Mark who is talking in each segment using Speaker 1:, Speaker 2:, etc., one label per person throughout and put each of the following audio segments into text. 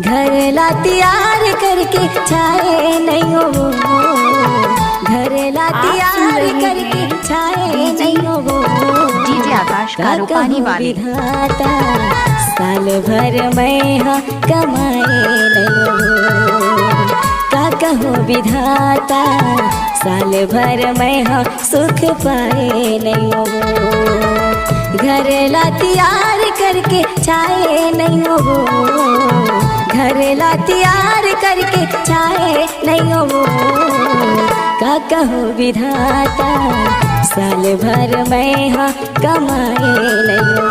Speaker 1: घर ला तैयार करके छाए नहीं हो, घर ला तैयार करके छाए नहीं हो।
Speaker 2: डीजे आकाश का रूपानी वाले
Speaker 1: विधाता साल भर मैं हाँ कमाए नहीं हो, का कहो विधाता साल भर मैं हाँ सुख पाए नहीं हो। घर ला तैयार करके छाए नहीं हो, घर ला तैयार करके छाए नहीं हो, का कहो विधाता साल भर मैं हाँ कमाए नहीं हो,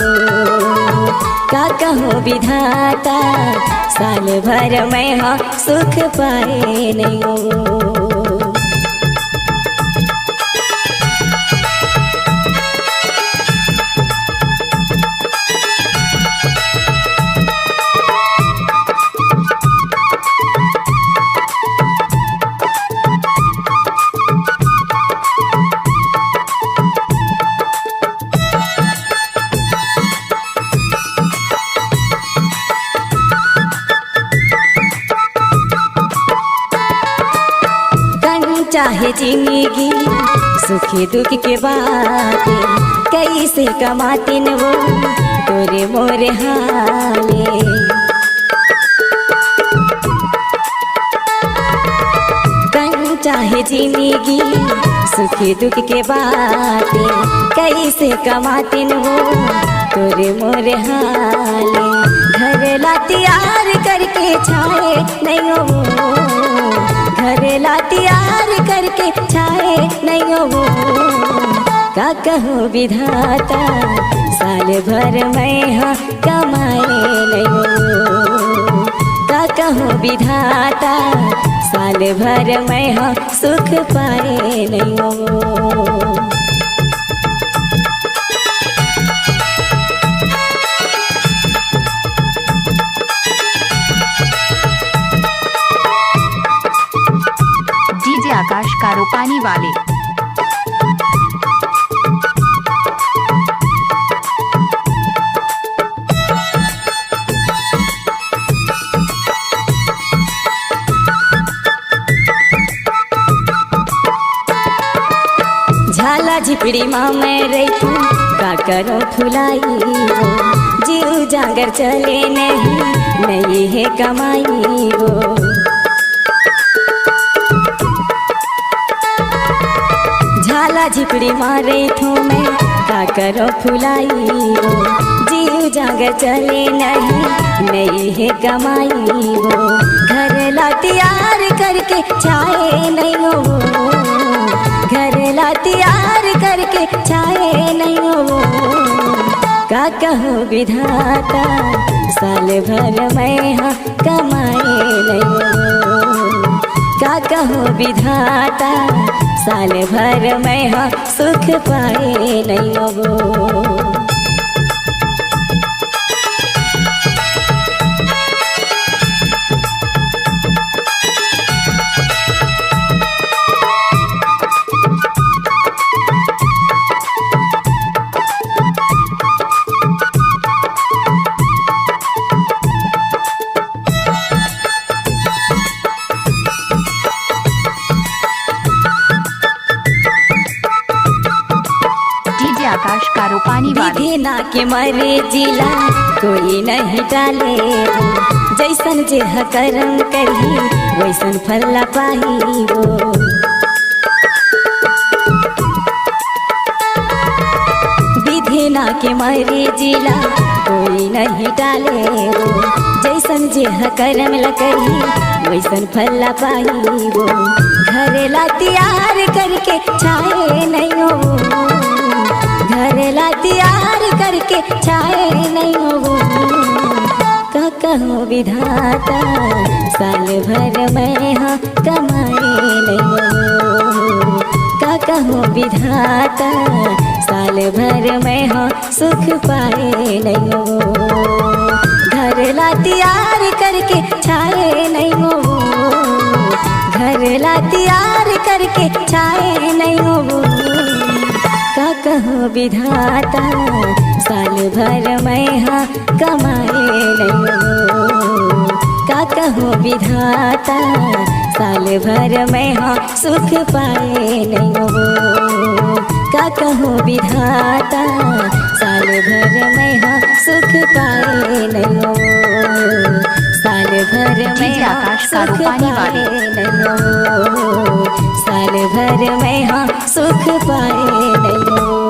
Speaker 1: का कहो विधाता साल भर मैं हाँ सुख पाए नहीं हो। चाहे जिंदगी सुखी दुख के बातें कैसे कमाती न वो तोरे मोरे हाले। चाहे जिंदगी सुखी दुख के बातें कैसे कमाती न वो तोरे मोरे हाले। घर ला तैयार करके छाए नहीं हो, घर ला तैयार करके छाए नहीं हो, का कहो विधाता साल भर मैं हाँ कमाए नहीं हो, का कहो विधाता साल भर मैं हाँ सुख पाए नहीं हो।
Speaker 2: डीजे आकाश का रूपानी वाले
Speaker 1: झाला झिपड़ी माँ मैं रहूं का करो फुलाई वो, जीव जागर चले नहीं है कमाई वो। झाला झिपड़ी मारे थो मैं का करो फुलाई वो, जीव जागर चले नहीं है कमाई वो। घर ला तैयार करके छाए नहीं हो, घर ला तैयार करके छाए नहीं हो, का कहो विधाता साल भर मैं हाँ कमाए नहीं हो, का कहो विधाता साल भर मैं हाँ सुख पाए नहीं हो।
Speaker 2: आकाश का रूपानी वाले
Speaker 1: ना के मरे जिला कोई नहीं डाले, जैसन जे करम करी वैसन फल पाही वो। विधि ना के मरे जिला कोई नहीं डाले, जैसन जे करम करी वैसन फल पाही वो। घर ला तैयार करके छाए नहीं हो, घर ला तैयार करके छाए नहीं हो, का कहो विधाता साल भर मैं हाँ कमाए नहीं हो, का कहो विधाता साल भर मैं हाँ सुख पाए नहीं हो। घर ला तैयार करके छाए नहीं हो, घर ला तैयार करके छाए नहीं हो, का कहो विधाता साल भर मैं हाँ कमाए नहीं हो, का कहूँ विधाता साल भर में हाँ सुख पाए नहीं हो। का कहूँ विधाता साल भर में हाँ सुख पाए नहीं हो। साल भर में
Speaker 2: डीजे
Speaker 1: हाँ
Speaker 2: आकाश
Speaker 1: सुख
Speaker 2: कारोपानी
Speaker 1: पाए
Speaker 2: वाले।
Speaker 1: नहीं हो। साल भर में हाँ सुख पाए नहीं हो।